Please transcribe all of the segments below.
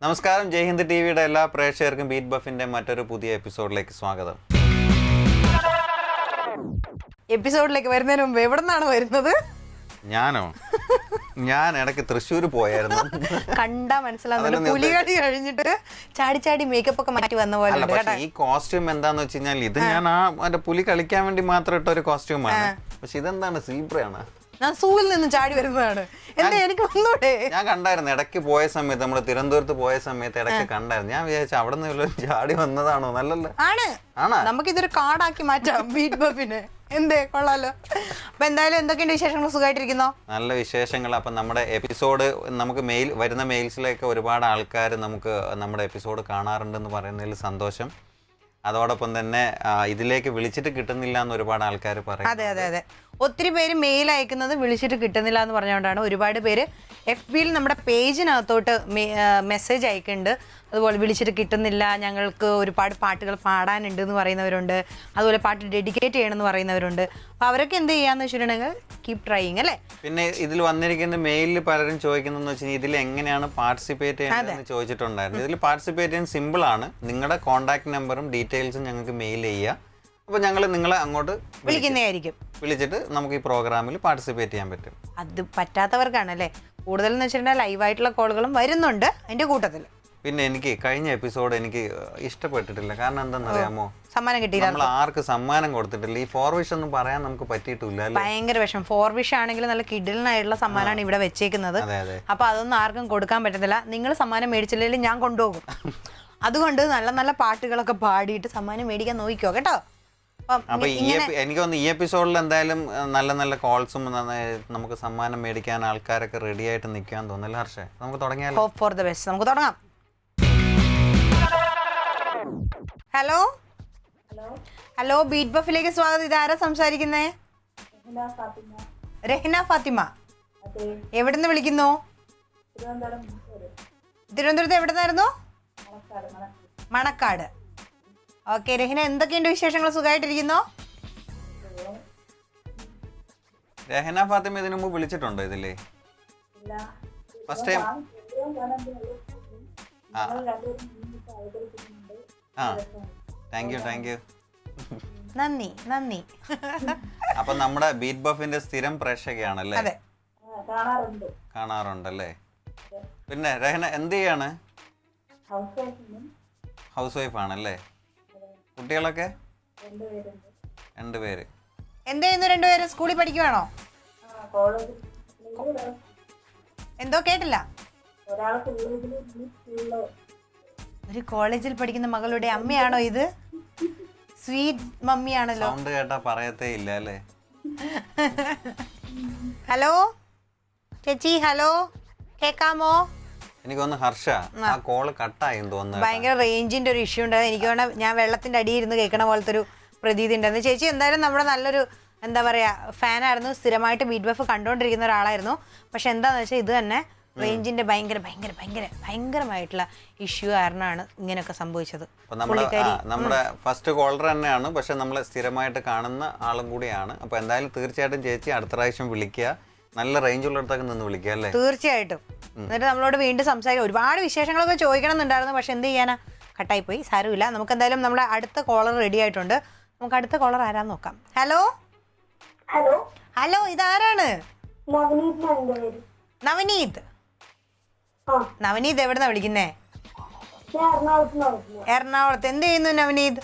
നമസ്കാരം, ജയ്ഹിന്ദ് ടി വിയുടെ എല്ലാ പ്രേക്ഷകർക്കും ബീറ്റ് ബഫിന്റെ മറ്റൊരു പുതിയ എപ്പിസോഡിലേക്ക് സ്വാഗതം. എപ്പിസോഡിലേക്ക് വരുന്നതിന് മുമ്പ് എവിടെ നിന്നാണ് വരുന്നത്? ഞാൻ ഇടയ്ക്ക് തൃശ്ശൂർ പോയായിരുന്നു. കണ്ടാ മനസ്സിലാവുന്നില്ല, പുലികളി കഴിഞ്ഞിട്ട് ചാടി ചാടി മേക്കപ്പ് ഒക്കെ മാറ്റി വന്ന പോലെ. ഈ കോസ്റ്റ്യൂം എന്താന്ന് വെച്ച് കഴിഞ്ഞാൽ ഇത് ഞാൻ മറ്റേ പുലി കളിക്കാൻ വേണ്ടി മാത്രം ഇട്ട ഒരു കോസ്റ്റ്യൂമാണ്. പക്ഷെ ഇതെന്താണ്, സീബ്രയാണ്. ഞാൻ സൂവിൽ നിന്ന് ചാടി വരുന്നതാണ്. എന്താ എനിക്ക് വന്നൂടെ? ഞാൻ കണ്ടായിരുന്നു ഇടയ്ക്ക് പോയ സമയത്ത്, നമ്മള് തിരുവനന്തപുരത്ത് പോയ സമയത്ത് ഇടയ്ക്ക് കണ്ടായിരുന്നു. ഞാൻ വിചാരിച്ചു അവിടെ നിന്ന് ചാടി വന്നതാണോ. നല്ലല്ലോ, ആണ്. നമുക്കിതൊരു കാർഡാക്കി മാറ്റാം ബീറ്റ് ബഫിന്. എന്തേ, കൊള്ളാലോ. അപ്പൊ എന്തായാലും എന്തൊക്കെയുണ്ട് വിശേഷങ്ങൾ? സുഖമായിട്ടിരിക്കുന്നോ? നല്ല വിശേഷങ്ങൾ. അപ്പം നമ്മുടെ എപ്പിസോഡ് നമുക്ക് വരുന്ന മെയിൽസിലേക്ക് ഒരുപാട് ആൾക്കാർ നമുക്ക് നമ്മുടെ എപ്പിസോഡ് കാണാറുണ്ടെന്ന് പറയുന്നതിൽ സന്തോഷം. അതോടൊപ്പം തന്നെ ഇതിലേക്ക് വിളിച്ചിട്ട് കിട്ടുന്നില്ല എന്ന് ഒരുപാട് ആൾക്കാർ പറയും. അതെ. ഒത്തിരി പേര് മെയിൽ അയക്കുന്നത് വിളിച്ചിട്ട് കിട്ടുന്നില്ല എന്ന് പറഞ്ഞുകൊണ്ടാണ്. ഒരുപാട് പേര് FBയിൽ നമ്മുടെ പേജിനകത്തോട്ട് മെസ്സേജ് അയക്കുന്നുണ്ട്. അതുപോലെ വിളിച്ചിട്ട് കിട്ടുന്നില്ല, ഞങ്ങൾക്ക് ഒരുപാട് പാട്ടുകൾ പാടാനുണ്ട് എന്ന് പറയുന്നവരുണ്ട്. അതുപോലെ പാട്ട് ഡെഡിക്കേറ്റ് ചെയ്യണമെന്ന് പറയുന്നവരുണ്ട്. അപ്പോൾ അവരൊക്കെ എന്ത് ചെയ്യാന്ന് വെച്ചിട്ടുണ്ടെങ്കിൽ കീപ് ട്രൈയിങ് അല്ലേ. പിന്നെ ഇതിൽ വന്നിരിക്കുന്ന മെയിലിൽ പലരും ചോദിക്കുന്നതെന്ന് വെച്ചാൽ ഇതിൽ എങ്ങനെയാണ് പാർട്ടിസിപ്പേറ്റ് ചെയ്യുന്നതെന്ന് ചോദിച്ചിട്ടുണ്ടായിരുന്നു. ഇതിൽ പാർട്ടിസിപ്പേറ്റ് ചെയ്യാൻ സിമ്പിളാണ്. നിങ്ങളുടെ കോൺടാക്ട് നമ്പറും ഡീറ്റെയിൽസും ഞങ്ങൾക്ക് മെയിൽ ചെയ്യുക. അപ്പോൾ ഞങ്ങൾ നിങ്ങളെ അങ്ങോട്ട് വിളിക്കുന്നതായിരിക്കും. വിളിച്ചിട്ട് നമുക്ക് ഈ പ്രോഗ്രാമിൽ പാർട്ടിസിപ്പേറ്റ് ചെയ്യാൻ പറ്റും. അത് പറ്റാത്തവർക്കാണല്ലേ കൂടുതലെന്ന് വെച്ചിട്ടുണ്ടെങ്കിൽ ലൈവായിട്ടുള്ള കോളുകളും വരുന്നുണ്ട് അതിൻ്റെ കൂട്ടത്തിൽ. പിന്നെ എനിക്ക് കഴിഞ്ഞ എപ്പിസോഡ് എനിക്ക് ഇഷ്ടപ്പെട്ടിട്ടില്ല. കാരണം എന്താണെന്നറിയാമോ, സമ്മാനം കിട്ടിയില്ല. നമ്മൾ ആർക്ക് സമ്മാനം കൊടുത്തിട്ടില്ല. ഈ 4 വിഷ് ഒന്നും പറയാൻ നമുക്ക് പറ്റിയിട്ടില്ല. ഭയങ്കര വിഷമം. 4 വിഷ് ആണെങ്കിൽ നല്ല കിഡിലിനായിട്ടുള്ള സമ്മാനമാണ് ഇവിടെ വെച്ചേക്കുന്നത്. അപ്പൊ അതൊന്നും ആർക്കും കൊടുക്കാൻ പറ്റത്തില്ല. നിങ്ങൾ സമ്മാനം മേടിച്ചില്ലെങ്കിൽ ഞാൻ കൊണ്ടുപോകും. അതുകൊണ്ട് നല്ല നല്ല പാട്ടുകളൊക്കെ പാടിയിട്ട് സമ്മാനം മേടിക്കാൻ നോക്കിക്കോ കേട്ടോ. അപ്പൊ എനിക്ക് തോന്നുന്നു ഈ എപ്പിസോഡിൽ എന്തായാലും നല്ല നല്ല കോൾസും നമുക്ക് സമ്മാനം മേടിക്കാൻ ആൾക്കാരൊക്കെ റെഡി ആയിട്ട് നിൽക്കാൻ തോന്നില്ല. ഹർഷേ, നമുക്ക് തുടങ്ങിയാലോ? Hope for the best. നമുക്ക് തുടങ്ങാം. ഹലോ, ബീറ്റ് ബഫിലേക്ക് സ്വാഗതം. ഇതാരാ സംസാരിക്കുന്നേ? രഹ്ന ഫാത്തിമ. എവിടുന്ന് വിളിക്കുന്നു? തിരുവനന്തപുരത്ത്. എവിടുന്നായിരുന്നു? മണക്കാട്. ഓക്കെ രഹ്ന, എന്തൊക്കെയുണ്ട് വിശേഷങ്ങൾ? സുഖമായിട്ടിരിക്കുന്നോ? രഹ്ന ഫാത്തിമ ഇതിനു മുമ്പ് വിളിച്ചിട്ടുണ്ടോ ഇതില്? First time? Thank you. നന്ദി. അപ്പൊ നമ്മുടെ ബീറ്റ് ബഫിന്റെ സ്ഥിരം പ്രേക്ഷകയാണല്ലേ? കാണാറുണ്ടല്ലേ? പിന്നെ രഹ്ന എന്ത് ചെയ്യാണ്? ഹൗസ് വൈഫ് ആണല്ലേ? കുട്ടികളൊക്കെ? 2 പേര്. എന്ത് ചെയ്യുന്നു 2 പേരും? സ്കൂളിൽ പഠിക്കുവാണോ? എന്തോ കേട്ടില്ല. ഒരു കോളേജിൽ പഠിക്കുന്ന മകളുടെ അമ്മയാണോ ഇത്? സ്വീറ്റ് മമ്മിയാണല്ലോ. സൗണ്ട് കേട്ടാ പറയത്തേ ഇല്ല അല്ലേ? ഹലോ ചേച്ചി, ഹലോ, കേക്കാമോ? എനിക്ക് തോന്നുന്നു ഹർഷ ആ കോള് കട്ടായി തോന്നുന്നു. ഭയങ്കര റേഞ്ചിന്റെ ഒരു ഇഷ്യൂ ഉണ്ട്. എനിക്ക് തോന്നുന്നു ഞാൻ വെള്ളത്തിന്റെ അടിയിൽ ഇരുന്ന് കേൾക്കണ പോലത്തെ ഒരു പ്രതീതി ഉണ്ടായിരുന്നു. ചേച്ചി എന്തായാലും നമ്മുടെ നല്ലൊരു എന്താ പറയാ ഫാനായിരുന്നു. സ്ഥിരമായിട്ട് ബീറ്റ് ബഫ് കണ്ടുകൊണ്ടിരിക്കുന്ന ഒരാളായിരുന്നു. പക്ഷെ എന്താന്ന് വെച്ചാൽ ഇത് തന്നെ റേഞ്ചിന്റെ ഭയങ്കരമായിട്ടുള്ള ഇഷ്യൂ കാരണമാണ് ഇങ്ങനെയൊക്കെ സംഭവിച്ചത്. നമ്മുടെ ഫസ്റ്റ് കോളർ തന്നെയാണ്, പക്ഷെ നമ്മളെ സ്ഥിരമായിട്ട് കാണുന്ന ആളും കൂടിയാണ്. അപ്പൊ എന്തായാലും തീർച്ചയായിട്ടും ചേച്ചി അടുത്ത പ്രാവശ്യം വിളിക്കുക. നല്ല റേഞ്ച് ഉള്ളിടത്തൊക്കെ നിന്ന് വിളിക്കുക അല്ലേ? തീർച്ചയായിട്ടും. എന്നിട്ട് നമ്മളോട് വീണ്ടും സംസാരിക്കാം. ഒരുപാട് വിശേഷങ്ങളൊക്കെ ചോദിക്കണം എന്നുണ്ടായിരുന്നു, പക്ഷെ എന്ത് ചെയ്യാനാ, കട്ടായി പോയി. സാരമില്ല. നമുക്ക് എന്തായാലും നമ്മുടെ അടുത്ത കോളർ റെഡി ആയിട്ടുണ്ട്. നമുക്ക് അടുത്ത കോളർ ആരാന്ന് നോക്കാം. ഹലോ, ഇതാരാണ്? നവനീത്. എവിടുന്നാ വിളിക്കുന്നേ? എറണാകുളത്ത്. എന്ത് ചെയ്യുന്നു നവനീത്?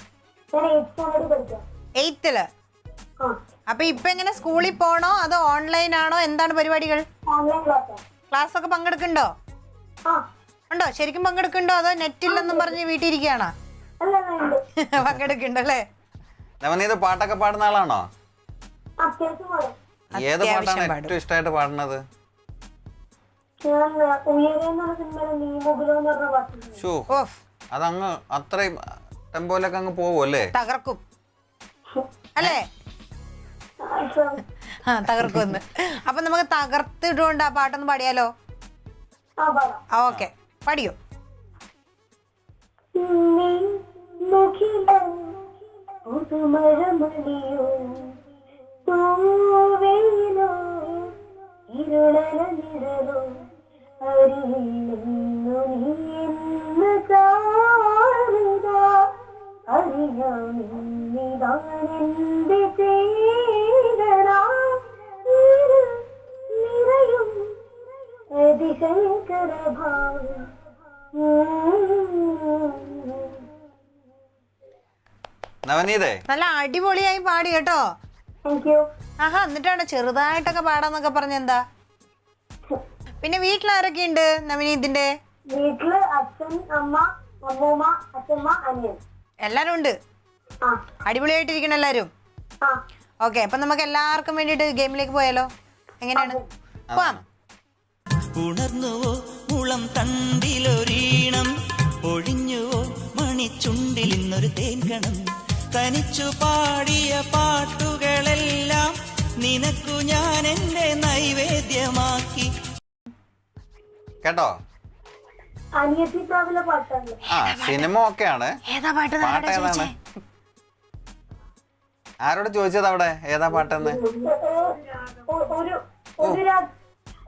8th. അപ്പൊ ഇപ്പൊ എങ്ങനെ സ്കൂളിൽ പോണോ അതോ ഓൺലൈൻ ആണോ? എന്താണ് പരിപാടികൾ? ക്ലാസ് ഒക്കെ പങ്കെടുക്കണ്ടോ? ഉണ്ടോ? ശരിക്കും പങ്കെടുക്കണ്ടോ അതോ നെറ്റില്ലെന്നും പറഞ്ഞ് വീട്ടിൽ ഇരിക്കുകയാണോ? പങ്കെടുക്കണ്ടല്ലേ? നവനീത് പാട്ടൊക്കെ പാടുന്ന ആളാണോ? ഏത് പാട്ടാണ് ഏറ്റവും ഇഷ്ടമായിട്ട് പാടുന്നത്? അതങ്ങ് അത്രയും ടെമ്പോയിലൊക്കെ അങ്ങ് പോവുമല്ലേ? തകർക്കും അല്ലേ? തകർക്കുമെന്ന്. അപ്പൊ നമുക്ക് തകർത്തിട്ടുകൊണ്ട് ആ പാട്ടൊന്ന് പാടിയാലോ? ഓക്കെ, പാടിയോ? അറിയുന്നു നീ എന്ന് ചാരുതാ അറിയാമെന്നിതാണെന്റെ ചേതന നിറയും അതിശങ്കരഭാവം നവനീതേ, നല്ല അടിപൊളിയായി പാടി കേട്ടോ. Thank you. ആഹാ, എന്നിട്ടാണ് ചെറുതായിട്ടൊക്കെ പാടാന്നൊക്കെ പറഞ്ഞ എന്താ? പിന്നെ വീട്ടിലാരൊക്കെ ഉണ്ട് നവനീതിന്റെ? വീട്ടില് അച്ഛൻ, അമ്മ, അമ്മൂമ്മ, അച്ഛമ്മ, അനിയൻ എല്ലാരും ഉണ്ട്. ആ അടിപൊളിയായിട്ടിരിക്കണം എല്ലാരും. ആ ഓക്കെ, അപ്പൊ നമുക്ക് എല്ലാവർക്കും വേണ്ടിട്ട് ഗെയിമിലേക്ക് പോയാലോ? എങ്ങനെയാണ്? പോവാം. ഉണർന്നുവോ മുളം തണ്ടിലൊരീണം, ഒഴിഞ്ഞുവോ മണിച്ചുണ്ടിൽ ഇന്നൊരു തേൻകണം, തനിച്ചു പാടിയ പാട്ടുകളെല്ലാം നിനക്കു ഞാൻ എന്റെ നൈവേദ്യമാക്കി. കേട്ടോ? അനിയത്തി പ്രാവിലെ പാട്ടാണ്. ആ, സിനിമ ഒക്കെയാണ്. ഏതാ പാട്ട്? പാട്ട് ഏതാണ്? ആരോട് ചോദിച്ചത് അവിടെ ഏതാ പാട്ടെന്ന്?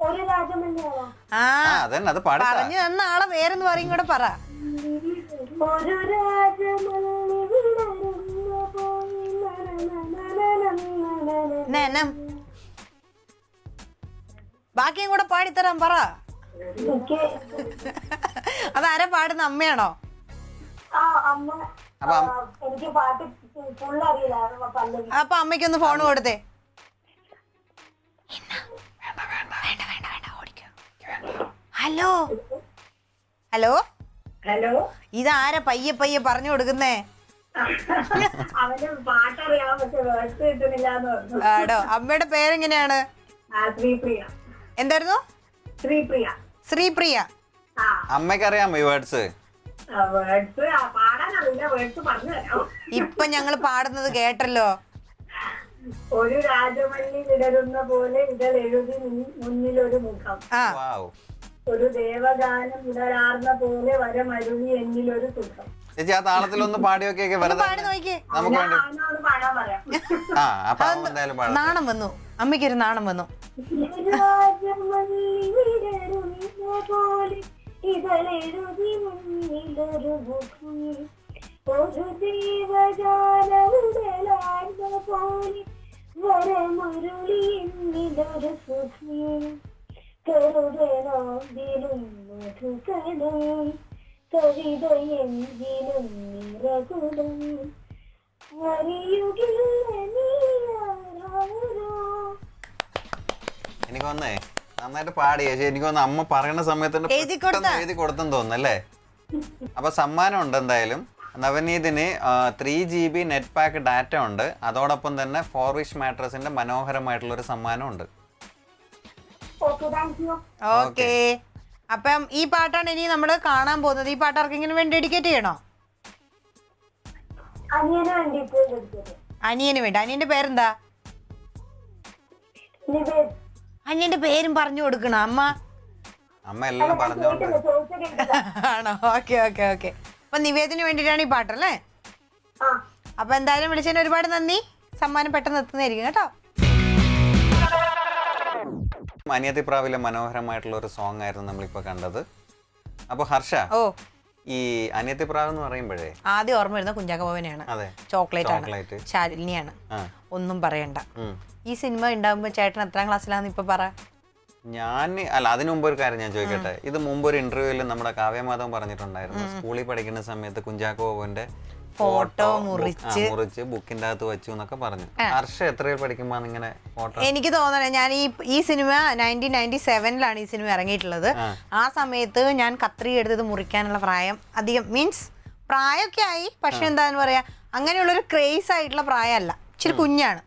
ഒരു രാജമല്ലിയാണോ? ആ, അതന്നെ, അത് പാടാ. പറഞ്ഞു തന്ന ആളെ പേരെന്ന് പറയും കൂടെ പറ. ഒരു രാജമല്ലി വിടരുന്ന പോയി നനം. ബാക്കിയും കൂടെ പാടിത്തരാൻ പറ. എനിക്ക് അതാരാ പാടുന്ന? അമ്മയാണോ? ആ അമ്മ. എനിക്ക് പാട്ട് ഫുൾ അറിയില്ല. പല്ലവി. അപ്പൊ അമ്മയ്ക്കൊന്ന് ഫോൺ കൊടുത്തേ. ഹലോ ഹലോ, ഹലോ, ഇതാരാ പയ്യെ പയ്യെ പറഞ്ഞു കൊടുക്കുന്നേ? അവന് പാട്ടറിയാൻ പക്ഷെ വേഴ്സ് കിട്ടുന്നില്ലാന്ന് പറഞ്ഞു. ആടോ, അമ്മയുടെ പേരെങ്ങനെയാണ്? ശ്രീപ്രിയ. എന്തായിരുന്നു? ശ്രീപ്രിയ. ശ്രീപ്രിയ. ആ അമ്മയ്ക്കറിയാമോ ഈ വേർഡ്സ്? വേഴ്സ് പാടാനറിയില്ല, വേഴ്സ് പറഞ്ഞു തരാം. ഇപ്പൊ ഞങ്ങള് പാടുന്നത് കേട്ടല്ലോ. ഒരു രാജമല്ലി വിടരുന്ന പോലെ ഇതൾ എഴുതി മുന്നിലൊരു മുഖം, ആ, വാവ്. ഒരു ദേവഗാനം ഉടരാർന്ന പോലെ വരമരുളി എന്നിലൊരു സുഖം. ചേച്ചി, ആ താളത്തിലൊന്ന് പാടിയൊക്കെ വെറുതെ പാടി നോക്കിയേ. നമുക്ക് വേണ്ടി. അവനോട് പാടാൻ പറയാം. ആ, അപ്പൊ അവൻ എന്തായാലും പാടാം. നാണം വന്നു, അമ്മയ്ക്കൊരു നാണം വന്നു. രാജമല്ലി വിടരുന്ന പോലെ ഇതളെഴുതി മുന്നിലൊരു മുഖം, ഒരു ദേവഗാനം ഉടരാർന്ന പോലെ വരമരുളി എന്നിലൊരു സുഖം, കരുതനാവിലും മധുകണം, കവിതയെങ്കിലും നിറകുലം, അറിയുകില്ല നീ ആരാരോ. എനിക്കൊന്നേ നന്നായിട്ട് പാടി. ചേച്ചി, എനിക്കൊന്ന് അമ്മ പറയുന്ന സമയത്ത് എഴുതി കൊടുത്താ? എഴുതി കൊടുത്തെന്ന് തോന്നുന്നല്ലേ? അപ്പൊ സമ്മാനം ഉണ്ട് എന്തായാലും. നവനീതിന് 3 GB നെറ്റ് പാക്ക് ഡാറ്റ ഉണ്ട്. അതോടൊപ്പം തന്നെ 4 വിഷ് മാട്രസിന്റെ മനോഹരമായിട്ടുള്ള ഒരു സമ്മാനം ഉണ്ട്. Okay, thank U. ഓക്കെ, അപ്പം ഈ പാട്ടാണ് ഇനി നമ്മൾ കാണാൻ പോകുന്നത്. ഈ പാട്ട് ആർക്കെങ്കിലും വേണ്ടി ഡെഡിക്കേറ്റ് ചെയ്യണോ? അനിയന് വേണ്ടിട്ട് എടുത്തത്. അനിയന് വേണ്ടി. അനിയന്റെ പേരെന്താ? നിവേദ്. അനിയന്റെ പേരും പറഞ്ഞു കൊടുക്കണം അമ്മ. അമ്മ എല്ലാം പറഞ്ഞോണ്ട്. ചോദിച്ച കേട്ടില്ല. ആണോ? Okay okay okay. അപ്പൊ നിവേദിന് വേണ്ടിയിട്ടാണ് ഈ പാട്ടല്ലേ? ആ അപ്പൊ എന്തായാലും വിളിച്ചതിന് ഒരുപാട് നന്ദി. സമ്മാനം പെട്ടെന്ന് എത്തുന്നതായിരിക്കും കേട്ടോ. അനിയത്തിപ്രാവിലെ മനോഹരമായിട്ടുള്ള ഒരു സോങ് ആയിരുന്നു നമ്മളിപ്പോ കണ്ടത്. അപ്പൊ ഹർഷ, ഓ, ഈ അനിയത്തിപ്രാവ് എന്ന് പറയുമ്പോഴേ ആദ്യം ഓർമ്മ വരുന്ന കുഞ്ചാക്ക ബോബനെയാണ്. അതെ, ചോക്ലേറ്റ് ആണ്, ചോക്ലേറ്റ്. ശാലിനിയാണ്. ആ, ഒന്നും പറയണ്ട. ഉം. ഈ സിനിമ ഉണ്ടാകുമ്പോ ചേട്ടൻ എത്രാം ക്ലാസ്സിലാന്ന് ഇപ്പൊ പറ. അതിനു മുമ്പ് ഒരു കാര്യം ഞാൻ ചോദിക്കട്ടെ. ഇത് മുമ്പ് ഒരു ഇന്റർവ്യൂവിൽ നമ്മുടെ കാവ്യമാധവൻ പറഞ്ഞിട്ടുണ്ടായിരുന്നു, സ്കൂളിൽ പഠിക്കുന്ന സമയത്ത് കുഞ്ചാക്കോ ബോബന്റെ ഫോട്ടോ മുറിച്ച് ബുക്കിന്റെ അകത്ത് വെച്ചു എന്നൊക്കെ പറഞ്ഞു. ഹർഷ എത്രയിൽ പഠിക്കുമ്പോ ഇങ്ങനെ ഫോട്ടോ? എനിക്ക് തോന്നണേ, ഞാൻ ഈ സിനിമ 1997 ഈ സിനിമ ഇറങ്ങിയിട്ടുള്ളത്. ആ സമയത്ത് ഞാൻ കത്രി എടുത്തത് മുറിക്കാനുള്ള പ്രായം അധികം മീൻസ് പ്രായമൊക്കെ ആയി, പക്ഷെ എന്താന്ന് പറയാ, അങ്ങനെയുള്ളൊരു ക്രേസ് ആയിട്ടുള്ള പ്രായമല്ല, ഇച്ചിരി കുഞ്ഞാണ്.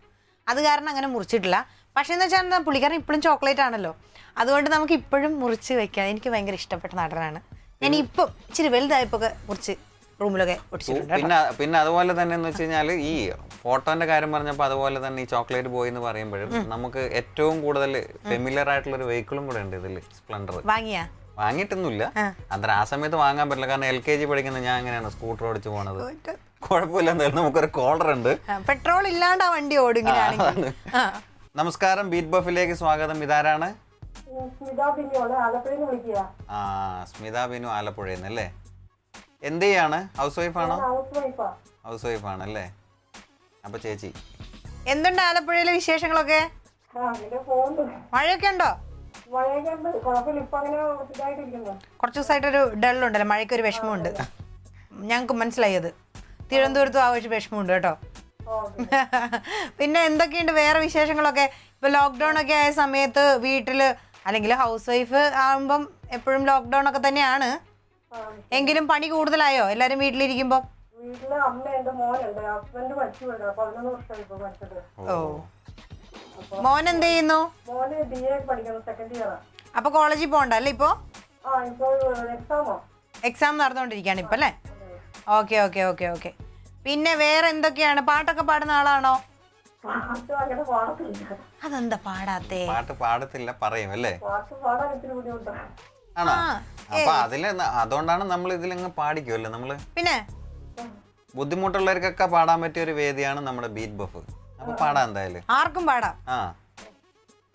അത് കാരണം അങ്ങനെ മുറിച്ചിട്ടില്ല. പക്ഷെ എന്ന് വെച്ചാൽ പുള്ളിക്കാരൻ ഇപ്പോഴും ചോക്ലേറ്റ് ആണല്ലോ, അതുകൊണ്ട് നമുക്ക് ഇപ്പോഴും മുറിച്ച് വെക്കാം. എനിക്ക് ഭയങ്കര ഇഷ്ടപ്പെട്ട നടനാണ്. ഞാൻ ഇപ്പം ഇച്ചിരി വലുതായപ്പോ മുറിച്ച് റൂമിലൊക്കെ ഒട്ടിച്ചിട്ടുണ്ട്. പിന്നെ അതുപോലെ തന്നെ എന്ന് വെച്ച് കഴിഞ്ഞാൽ ഈ ഫോട്ടോന്റെ കാര്യം പറഞ്ഞപ്പോൾ അതുപോലെ തന്നെ ഈ ചോക്ലേറ്റ് ബോയ് എന്ന് പറയുമ്പോഴും നമുക്ക് ഏറ്റവും കൂടുതൽ ഫെമിലിയർ ആയിട്ടുള്ള ഒരു വെഹിക്കിളും കൂടെ ഉണ്ട് ഇതില്, സ്പ്ലെൻഡർ. വാങ്ങിയിട്ടൊന്നുമില്ല, അത്ര ആ സമയത്ത് വാങ്ങാൻ പറ്റില്ല. കാരണം LKG പഠിക്കുന്ന ഞാൻ അങ്ങനെയാണ് സ്കൂട്ടർ ഓടിച്ച് പോണത്. കുഴപ്പമില്ല, എന്തായാലും നമുക്കൊരു കോളർ ഉണ്ട്. പെട്രോൾ ഇല്ലാണ്ട് ആ വണ്ടി ഓടും. നമസ്കാരം, ബീറ്റ് ബഫിലേക്ക് സ്വാഗതം. ഇതാരാണ്? സ്മിത പിന്നെയാണ് ആലപ്പുഴയിൽ നിന്ന് വിളിക്കുക. ആ സ്മിത ബിനു ആലപ്പുഴയിൽ നിന്ന് അല്ലേ? എന്ത് ചെയ്യാണ്? ഹൗസ് വൈഫാണോ? ഹൗസ് വൈഫാ. ഹൗസ് വൈഫാണല്ലേ? അപ്പൊ ചേച്ചി എന്തുണ്ട് ആലപ്പുഴയിലെ വിശേഷങ്ങളൊക്കെ? അങ്ങനെ പോകുന്നു. മഴയൊക്കെ ഉണ്ടോ? മഴയൊക്കെ ഉണ്ട്, കുഴപ്പമില്ല. ഇപ്പൊ അങ്ങനെ ഇതായിട്ടിരിക്കുന്നു. കുറച്ച് ദിവസമായിട്ടൊരു ഡള്ളുണ്ടല്ലോ, മഴയ്ക്ക് ഒരു വിഷമമുണ്ട്. ഞങ്ങൾക്ക് മനസ്സിലായി അത്. തിരുവനന്തപുരത്തും ആ ഒരു വിഷമമുണ്ട് കേട്ടോ. പിന്നെ എന്തൊക്കെയുണ്ട് വേറെ വിശേഷങ്ങളൊക്കെ? ഇപ്പൊ ലോക്ക്ഡൌൺ ഒക്കെ ആയ സമയത്ത് വീട്ടില് അല്ലെങ്കിൽ ഹൗസ് വൈഫ് ആകുമ്പം എപ്പോഴും ലോക്ക്ഡൌൺ ഒക്കെ തന്നെയാണ്. എങ്കിലും പണി കൂടുതലായോ എല്ലാരും വീട്ടിലിരിക്കുമ്പോ? വീട്ടില് അമ്മ എന്റെ മോനുണ്ട്, ഹസ്ബൻഡ് മരിച്ചു പോയത്. 11 വർഷമായി ഇപ്പൊ മരിച്ചത്. ഓ, മോൻ എന്ത് ചെയ്യുന്നു? മോന് BA പഠിക്കണം, സെക്കൻഡ് ഇയറാ. അപ്പൊ കോളേജിൽ പോകണ്ട അല്ലേ ഇപ്പൊ? ഇപ്പൊ എക്സാമോ? എക്സാം നടന്നുകൊണ്ടിരിക്കുകയാണ് ഇപ്പൊ അല്ലേ? Okay okay okay okay. പിന്നെ വേറെ എന്തൊക്കെയാണ്? പാട്ടൊക്കെ പാടുന്ന ആളാണോ? പാട്ട് അങ്ങനെ പാടത്തില്ല. അതെന്താ പാടാത്തേ? പാട്ട് പാടത്തില്ല പറയും അല്ലേ? പാട്ട് പാടാൻ ഇത്തിരി ബുദ്ധിമുട്ടാണ്. ആണോ? അപ്പൊ അതുകൊണ്ടാണ് നമ്മൾ ഇതിലങ്ങ് പാടിക്കുമല്ലോ നമ്മള്. പിന്നെ ബുദ്ധിമുട്ടുള്ളവർക്കൊക്കെ പാടാൻ പറ്റിയ ഒരു വേദിയാണ് നമ്മുടെ ബീറ്റ് ബഫ്. അപ്പൊ പാടാം എന്തായാലും. ആർക്കും പാടാം. ആ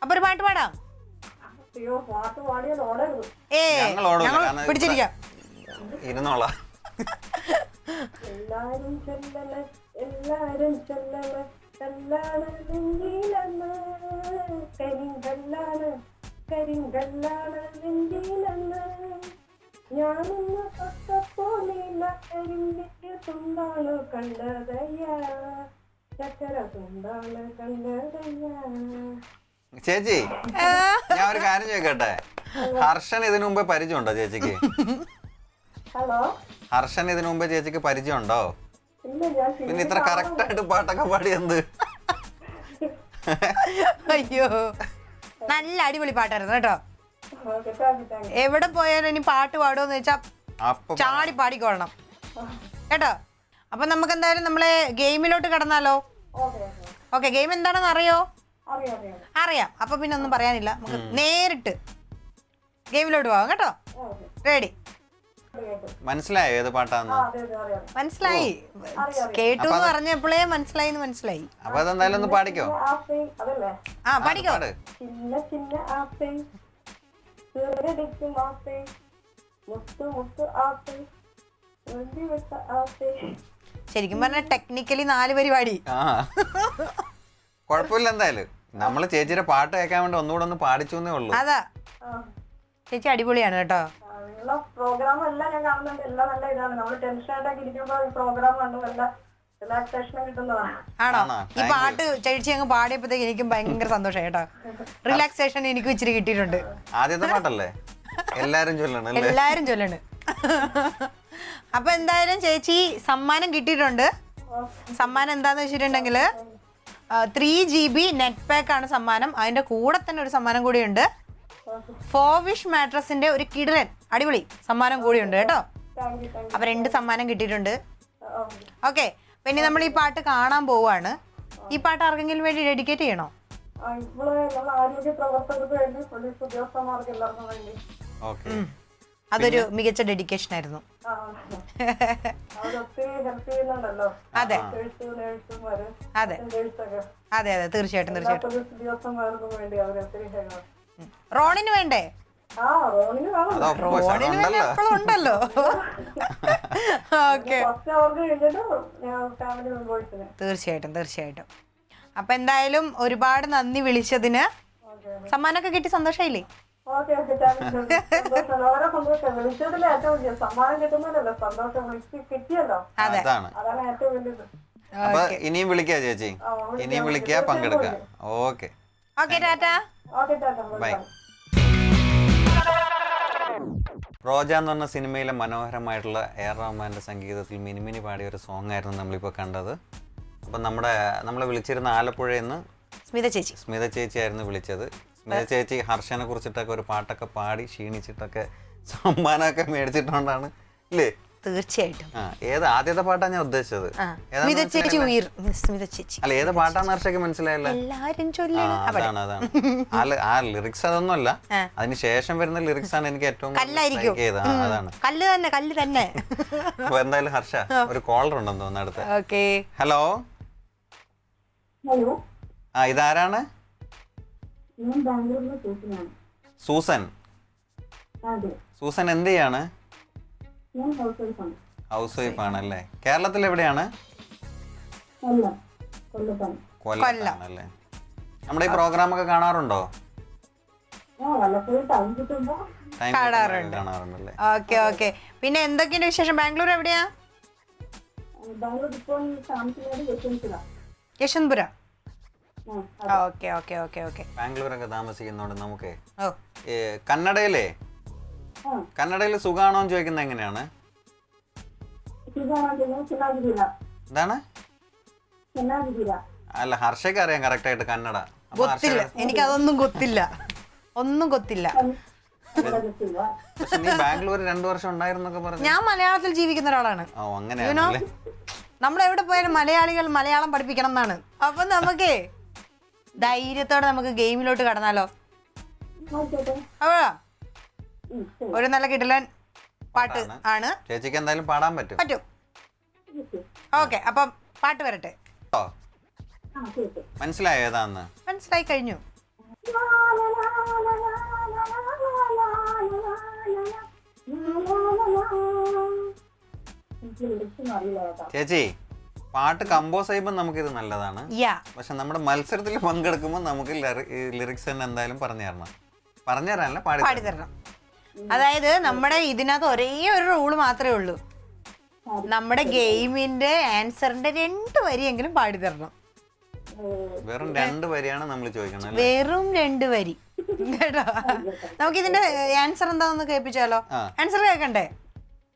അപ്പൊ ഒരു പാട്ട് പാടാം. അയ്യോ, പാട്ട് പാടിയാൽ ഓടരുത്. ഞങ്ങൾ പിടിച്ചിരിക്കാം. ഇരുന്നോളാം. എല്ലാരും ചെല്ലല്, എല്ലാരും ചെല്ലല്, കല്ലാണ് നെഞ്ചിലെന്ന്, കരിങ്കല്ലാണ്, കരിങ്കല്ലാണ് നെഞ്ചിലെന്ന്. ഞാനൊന്ന് തൊട്ടപ്പോലില്ല, കരിമ്പിക്ക് തുണ്ടാണ് കണ്ടതയ്യ, ചക്കര തുണ്ടാണ് കണ്ടതയ്യ. ചേച്ചി ഞാൻ ഒരു കാര്യം ചോദിക്കട്ടെ, ഹർഷൻ ഇതിനു മുമ്പേ പരിചയമുണ്ടോ ചേച്ചിക്ക്? ഹലോ, ഹർഷൻ ഇതിനു മുമ്പേ ചേച്ചിക്ക് പരിചയമുണ്ടോ? ഇല്ല, ഞാൻ പിന്നെ ഇത്ര കറക്റ്റ് ആയിട്ട് പാട്ടൊക്കെ പാടിയെന്ത്? അയ്യോ, നല്ല അടിപൊളി പാട്ടായിരുന്നു കേട്ടോ. Okay, thank U, thank you. എവിടെ പോയാലും ഇനി പാട്ട് പാടുമെന്ന് വെച്ചാ അപ്പൊ ചാടി പാടിക്കൊള്ളണം കേട്ടോ. അപ്പൊ നമുക്ക് എന്തായാലും നമ്മളെ ഗെയിമിലോട്ട് കടന്നാലോ? Okay, okay. ഓക്കെ, ഗെയിം എന്താണെന്ന് അറിയോ? അറിയാം, അറിയാം. അറിയാം. അപ്പൊ പിന്നെ ഒന്നും പറയാനില്ല, നമുക്ക് നേരിട്ട് ഗെയിമിലോട്ട് പോവാം കേട്ടോ. Okay, ready? മനസ്സിലായോ ഏത് പാട്ടാന്ന്? അതെ, അതെ, അറിയാം. മനസ്സിലായി. കേട്ടു എന്ന് പറഞ്ഞപ്പോഴേ മനസ്സിലായി. അപ്പൊ അതെന്തായാലും ഒന്ന് പാടിക്കോ. ആസൈ, അതല്ലേ? ആ പാടിക്കോ. പാട്. ചിന്ന ചിന്ന ആസൈ, ചെറുടിക്കും ആസൈ, മുത്തു മുത്തു ആസൈ, വെള്ളി വെച്ച ആസൈ. ശരിക്കും പറഞ്ഞ ടെക്നിക്കലി 4 പരിപാടി. ആ കുഴപ്പമില്ല, എന്തായാലും നമ്മള് ചേച്ചിയുടെ പാട്ട് കേൾക്കാൻ വേണ്ടി ഒന്നുകൂടെ ഒന്ന് പാടിച്ചു എന്നേ ഉള്ളൂ. അതാ, ചേച്ചി അടിപൊളിയാണ് കേട്ടോ. ഉള്ള പ്രോഗ്രാം എല്ലാം ഞാൻ കാണുന്നുണ്ട്, എല്ലാം നല്ല ഇതാണ്. നമ്മള് ടെൻഷൻ ആയിട്ടൊക്കെ ഇരിക്കുമ്പോ ഈ പ്രോഗ്രാം കണ്ടു നല്ല റിലാക്സേഷൻ കിട്ടുന്നതാണ്. ആണോ? ആണോ? ഈ പാട്ട് ചേച്ചി അങ്ങ് പാടിയപ്പോഴത്തേക്ക് എനിക്കും ഭയങ്കര സന്തോഷമായി കേട്ടോ. റിലാക്സേഷൻ എനിക്കും ഇച്ചിരി കിട്ടിയിട്ടുണ്ട്. ആദ്യത്തെ പാട്ടല്ലേ? എല്ലാരും ചൊല്ലണം അല്ലേ? എല്ലാരും ചൊല്ലണ്. അപ്പൊ എന്തായാലും ചേച്ചി സമ്മാനം കിട്ടിയിട്ടുണ്ട്. സമ്മാനം എന്താന്ന് വെച്ചിട്ടുണ്ടെങ്കിൽ 3 GB നെറ്റ് പാക്ക് ആണ് സമ്മാനം. അതിന്റെ കൂടെ തന്നെ ഒരു സമ്മാനം കൂടിയുണ്ട്. ഫോവിഷ് മാട്രസിന്റെ ഒരു കിടിലൻ അടിപൊളി സമ്മാനം കൂടിയുണ്ട് കേട്ടോ. Thank you, thank you. അപ്പൊ 2 സമ്മാനം കിട്ടിയിട്ടുണ്ട്. ഓക്കെ, പിന്നെ നമ്മൾ ഈ പാട്ട് കാണാൻ പോവാണ്. ഈ പാട്ട് ആർക്കെങ്കിലും വേണ്ടി ഡെഡിക്കേറ്റ് ചെയ്യണോ? ഇവിടെ നമ്മൾ ആരോഗ്യ പ്രവർത്തകർക്ക് വേണ്ടി, പോലീസ് ഉദ്യോഗസ്ഥന്മാർക്ക് എല്ലാവർക്കും വേണ്ടി. ഓക്കെ, അതൊരു മികച്ച ഡെഡിക്കേഷൻ ആയിരുന്നു. അവരൊത്തിരി ഹെൽപ്പ് ചെയ്യുന്നുണ്ടല്ലോ. അതെ നേഴ്സുമാര്, അതെ നേഴ്സൊക്കെ അതെ അതെ, തീർച്ചയായിട്ടും തീർച്ചയായിട്ടും. പോലീസ് ഉദ്യോഗസ്ഥന്മാർക്കും വേണ്ടി അവരൊത്തിരി ഹെൽപ്പ്. റോണിന് വേണ്ടേ? റോണിന് വേണം. റോണിന് വേണ്ടി എപ്പോഴും ഉണ്ടല്ലോ. ഓക്കെ, ഫസ്റ്റ് അവർക്ക് കഴിഞ്ഞിട്ട് ഫാമിലി മെമ്പേഴ്സിന്. തീർച്ചയായിട്ടും. അപ്പൊ എന്തായാലും ഒരുപാട് നന്ദി വിളിച്ചതിന്. സമ്മാനമൊക്കെ കിട്ടി സന്തോഷായില്ലേ? Okay, okay, thank you. സന്തോഷം, വളരെ സന്തോഷം. വിളിച്ചതിൽ ഏറ്റവും വലിയ സമ്മാനം കിട്ടുന്നതല്ലോ സന്തോഷം. വിളിച്ച് കിട്ടിയല്ലോ, അതാണ്. അതാണ് ഏറ്റവും വലിയത്. അപ്പൊ ഇനിയും വിളിക്കാ ചേച്ചി, ഇനിയും വിളിക്കാ, പങ്കെടുക്ക. Okay okay, tata. Okay, tata, bye. Bye. Roja എന്ന് പറഞ്ഞ സിനിമയിലെ മനോഹരമായിട്ടുള്ള എ.ആർ. റഹ്മാന്റെ സംഗീതത്തിൽ മിനിമിനി പാടിയ ഒരു സോങ് ആയിരുന്നു നമ്മളിപ്പോൾ കണ്ടത്. അപ്പം നമ്മളെ വിളിച്ചിരുന്ന ആലപ്പുഴയിൽ നിന്ന് സ്മിത ചേച്ചി ആയിരുന്നു വിളിച്ചത്. സ്മിത ചേച്ചി ഹർഷനെ കുറിച്ചിട്ടൊക്കെ ഒരു പാട്ടൊക്കെ പാടി ക്ഷീണിച്ചിട്ടൊക്കെ സമ്മാനമൊക്കെ മേടിച്ചിട്ടുണ്ടാണ് ഇല്ലേ? തീർച്ചയായിട്ടും. ഏത് ആദ്യത്തെ പാട്ടാണ് ഞാൻ ഉദ്ദേശിച്ചത്? അല്ല, ഏത് പാട്ടാന്ന് ഹർഷയ്ക്ക് മനസ്സിലായല്ലോ? അതാണ് ആ ലിറിക്സ് അതൊന്നുമല്ല, അതിന് ശേഷം വരുന്ന ലിറിക്സ് ആണ് എനിക്ക് ഏറ്റവും അതാണ്. കല്ല് തന്നെ. അപ്പൊ എന്തായാലും ഹർഷ, ഒരു കോളർ ഉണ്ടെന്ന് തോന്നുന്നു അടുത്ത്. ഹലോ, ഹലോ, ഇതാരാണ്? ഞാൻ ബാംഗ്ലൂരിലെ ചേച്ചിയാണ്. സൂസൻ. അതെ, സൂസൻ എന്ത് ചെയ്യാണ്? ഞാൻ ഹൗസ് വൈഫാണ്. ഹൗസ് വൈഫ് ആണല്ലേ. കേരളത്തിൽ എവിടെയാണ്? കൊല്ലത്താണ്. കൊല്ലത്താണല്ലേ. നമ്മുടെ ഈ പ്രോഗ്രാം ഒക്കെ കാണാറുണ്ടോ? വല്ലപ്പോഴും ടൈം കിട്ടുമ്പോ Time കാണാറുണ്ട്. കാണാറുണ്ടല്ലേ. Okay okay. പിന്നെ എന്തൊക്കെയുണ്ട് വിശേഷം? ബാംഗ്ലൂർ എവിടെയാ? ബാംഗ്ലൂർ ഇപ്പോൾ താമസിക്കുന്നത് യശ്വന്തിലാണ്. യശ്വന്ത്പുര. ആ, ഓക്കെ ഓക്കെ ഓക്കെ ഓക്കെ. ബാംഗ്ലൂരൊക്കെ താമസിക്കുന്നതുകൊണ്ട് നമുക്ക് ഓ കന്നഡയിലേ ആ. കന്നഡയിൽ സുഖാണോ എന്ന് ചോദിക്കുന്നത് എങ്ങനെയാണ്? ಚೆನ್ನಾಗಿದ್ದೀರಾ? എന്താണ്? ಚೆನ್ನಾಗಿದ್ದೀರಾ? അല്ല, ഹർഷയ്ക്ക് അറിയാം കറക്റ്റ് ആയിട്ട് കന്നഡ. അപ്പൊ ಗೊತ್ತಿಲ್ಲ, എനിക്കതൊന്നും ಗೊತ್ತಿല്ല, ഒന്നും ಗೊತ್ತಿല്ല. കന്നഡ ಗೊತ್ತಿಲ್ವಾ? പക്ഷെ നീ ബാംഗ്ലൂർ 2 വർഷം ഉണ്ടായിരുന്നൊക്കെ പറഞ്ഞു. ഞാൻ മലയാളത്തിൽ ജീവിക്കുന്ന ഒരാളാണ്. ഓ അങ്ങനെയാണല്ലേ. നമ്മൾ എവിടെ പോയാലും മലയാളികൾ മലയാളം പഠിപ്പിക്കണം എന്നാണ്. അപ്പൊ നമുക്കേ ധൈര്യത്തോടെ നമുക്ക് ഗെയിമിലോട്ട് കടന്നാലോ? ആയിക്കോട്ടെ. അപ്പൊ ശരി. ഒരു നല്ല കിടലൻ പാട്ട് ആണ്. ചേച്ചിക്ക് എന്തായാലും പാടാൻ പറ്റും. പറ്റും. ഓക്കെ, അപ്പം പാട്ട് വരട്ടെ. ഓ, ആ, കേട്ടു. മനസ്സിലായോ ഏതാന്ന്? മനസ്സിലായി കഴിഞ്ഞു. എനിക്ക് ലിറിക്സ് അറിയില്ല കേട്ടോ. ചേച്ചി, പാട്ട് കമ്പോസ് ചെയ്യുമ്പോൾ നമുക്കിത് നല്ലതാണ്. യാ, പക്ഷെ നമ്മുടെ മത്സരത്തിൽ പങ്കെടുക്കുമ്പോൾ നമുക്ക് ലിറിക്സ് തന്നെ എന്തായാലും പറഞ്ഞു തരണം. പറഞ്ഞു തരാനല്ല, പാടി പാടിത്തരണം. അതായത് നമ്മുടെ ഇതിനകത്ത് ഒരേ ഒരു റൂള് മാത്രമേ ഉള്ളൂ. നമ്മുടെ ഗെയിമിന്റെ ആൻസറിന്റെ 2 വരിയെങ്കിലും പാടിത്തരണം. വെറും 2 വരിയാണ് നമ്മൾ ചോദിക്കണം അല്ലേ? വെറും 2 വരി കേട്ടോ. നമുക്ക് ഇതിന്റെ ആൻസർ എന്താണെന്ന് കേൾപ്പിച്ചാലോ? ആൻസർ കേൾക്കണ്ടേ?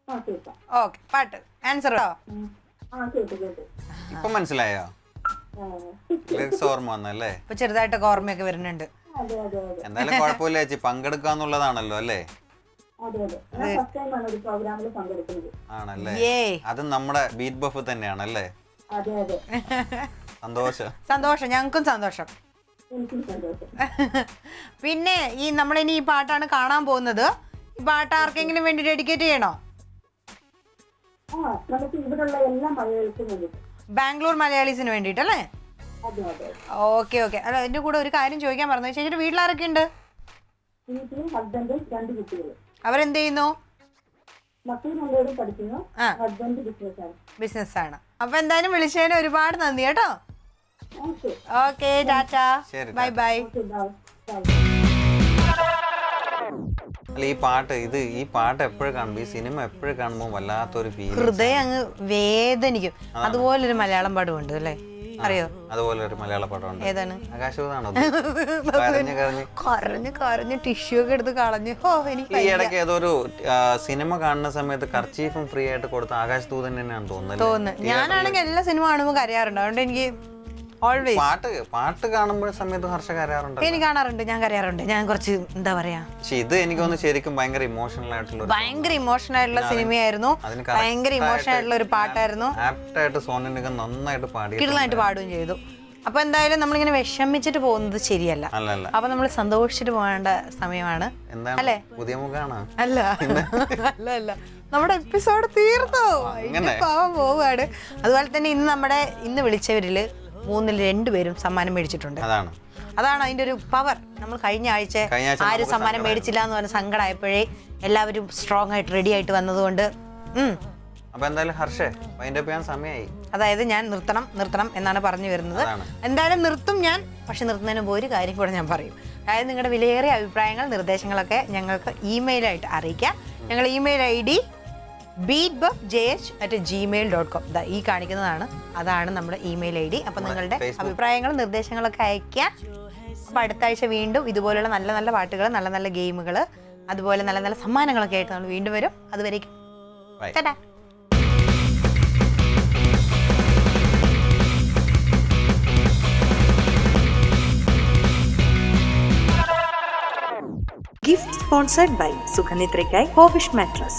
ആ, കേൾക്കാം. ഓക്കെ, പാട്ട് ആൻസർ. ആ, കേട്ടു കേട്ടു. ഇപ്പൊ മനസ്സിലായോ? ആ, ലിറിക്സ് ഓർമ്മ വന്നല്ലേ? ഇപ്പൊ ചെറുതായിട്ടൊക്കെ ഓർമ്മയൊക്കെ വരുന്നുണ്ട്. അതെ അതെ അതെ എന്തായാലും കുഴപ്പമില്ല ചേച്ചി, പങ്കെടുക്കാന്നുള്ളതാണല്ലോ അല്ലേ? അതെ അതെ. ഞാൻ ഫസ്റ്റ് ടൈമാണ് ഒരു പ്രോഗ്രാമിൽ പങ്കെടുക്കുന്നത്. ആണല്ലേ. ഏ അത് നമ്മുടെ ബീറ്റ് ബഫ് തന്നെയാണല്ലേ? അതെ അതെ, സന്തോഷം. സന്തോഷം, ഞങ്ങൾക്കും സന്തോഷം. എനിക്കും സന്തോഷം. പിന്നെ നമ്മളിനി ഈ പാട്ടാണ് കാണാൻ പോകുന്നത്. ഈ പാട്ട് ആർക്കെങ്കിലും വേണ്ടി ഡെഡിക്കേറ്റ് ചെയ്യണോ? ആ, നമുക്ക് ഇവിടെയുള്ള എല്ലാ മലയാളിക്കും വേണ്ടിയിട്ട്. ബാംഗ്ലൂർ മലയാളീസിന് വേണ്ടിയിട്ടല്ലേ? അതെ അതെ. Okay okay. അല്ല, എൻ്റെ കൂടെ ഒരു കാര്യം ചോദിക്കാൻ പറഞ്ഞു. ചേച്ചിയുടെ വീട്ടിലാരൊക്കെ ഉണ്ട്? വീട്ടിലും ഹസ്ബൻഡും 2 കുട്ടികളും. അവരെന്ത് ചെയ്യുന്നു? മക്കൾ നല്ലവരും പഠിക്കുന്നു. ആ. ഹസ്ബൻഡ് ബിസിനസ്സാണ്. ബിസിനസ്സാണ്. അപ്പൊ എന്തായാലും വിളിച്ചതിന് ഒരുപാട് നന്ദി കേട്ടോ. ഓക്കെ ഓക്കെ, ടാറ്റാ, ശരി, ബൈ ബൈ. Okay, by. അല്ല, ഈ പാട്ട് എപ്പോഴും കാണുമ്പോൾ, ഈ സിനിമ എപ്പോഴും കാണുമ്പോൾ വല്ലാത്തൊരു ഫീൽ. ഹൃദയം അങ്ങ് വേദനിക്കും. അതുപോലൊരു മലയാളം പാടുമുണ്ട് അല്ലേ? അറിയോ? അതുപോലെ ഒരു മലയാള പാട്ടുണ്ട്. ഏതാണ്? ആകാശവാണോ? കരഞ്ഞ് കരഞ്ഞ് കരഞ്ഞ് കരഞ്ഞ് ടിഷ്യൂ ഒക്കെ എടുത്ത് കളഞ്ഞ്. ഓ, എനിക്ക് ഈ ഇടയ്ക്ക് ഏതൊരു സിനിമ കാണുന്ന സമയത്ത് കർച്ചീഫും ഫ്രീ ആയിട്ട് കൊടുത്ത ആകാശദൂതൻ തന്നെയാണ് തോന്നുന്നത്. ഞാനാണെങ്കിൽ എല്ലാ സിനിമ കാണുമ്പോൾ കരയാറുണ്ട്. അതുകൊണ്ട് എനിക്ക് ഓൾവേസ് പാട്ട് കാണുമ്പോൾ സമയത്ത് ഹർഷ കരയാറുണ്ട്. എനിക്ക് കാണാറുണ്ട്, ഞാൻ കരയാറുണ്ട്. ഞാൻ കുറച്ച് എന്താ പറയാ, പക്ഷെ ഇത് എനിക്ക് തോന്നുന്നു ശരിക്കും ഭയങ്കര ഇമോഷണൽ ആയിട്ടുള്ള ഭയങ്കര ഇമോഷണൽ ആയിട്ടുള്ള സിനിമയായിരുന്നു. ഭയങ്കര ഇമോഷണൽ ആയിട്ടുള്ള ഒരു പാട്ടായിരുന്നു. ആപ്റ്റായിട്ട് സോനു നിഗം നന്നായിട്ട് പാടി കിടലായിട്ട് പാടുകയും ചെയ്തു. അപ്പൊ എന്തായാലും നമ്മളിങ്ങനെ വിഷമിച്ചിട്ട് പോകുന്നത് ശരിയല്ല. അല്ലല്ല, അപ്പൊ നമ്മൾ സന്തോഷിച്ചിട്ട് പോകേണ്ട സമയമാണ്. എന്താണ് പുതിയ മുഖാണ്? അല്ല അല്ല അല്ല, നമ്മുടെ എപ്പിസോഡ് തീർന്നു, പാവം പോവുകയാണ്. അതുപോലെ തന്നെ ഇന്ന് വിളിച്ചവരില് 3-ൽ 2 പേരും സമ്മാനം മേടിച്ചിട്ടുണ്ട്. അതാണ് അതിന്റെ ഒരു പവർ. നമ്മൾ കഴിഞ്ഞ ആഴ്ച ആരും സമ്മാനം മേടിച്ചില്ല എന്ന് പറഞ്ഞ സങ്കടമായപ്പോഴേ എല്ലാവരും സ്ട്രോങ് ആയിട്ട് റെഡി ആയിട്ട് വന്നതുകൊണ്ട് അപ്പൊ എന്തായാലും ഹർഷേ വൈൻഡ് അപ്പ് ചെയ്യാൻ സമയമായി. അതായത് ഞാൻ നിർത്തണം എന്നാണ് പറഞ്ഞു വരുന്നത്. എന്തായാലും നിർത്തും ഞാൻ. പക്ഷെ നിർത്തുന്നതിന് മുമ്പ് ഒരു കാര്യം കൂടെ ഞാൻ പറയും. അതായത് നിങ്ങളുടെ വിലയേറിയ അഭിപ്രായങ്ങൾ, നിർദ്ദേശങ്ങളൊക്കെ ഞങ്ങൾക്ക് ഇമെയിലായിട്ട് അറിയിക്കാം. ഞങ്ങൾ ഇമെയിൽ ID beatbuffjh@gmail.com. ഈ കാണിക്കുന്നതാണ്, അതാണ് നമ്മുടെ ഇമെയിൽ ID. അപ്പം നിങ്ങളുടെ അഭിപ്രായങ്ങളും നിർദ്ദേശങ്ങളൊക്കെ അയക്കാം. അപ്പം അടുത്ത ആഴ്ച വീണ്ടും ഇതുപോലുള്ള നല്ല നല്ല പാട്ടുകൾ, നല്ല നല്ല ഗെയിമുകൾ, അതുപോലെ നല്ല നല്ല സമ്മാനങ്ങളൊക്കെ ആയിട്ട് നമ്മൾ വീണ്ടും വരും. അതുവരേക്കും Tata. Gift sponsored by Sukhanitrekkai Hovish Mattress.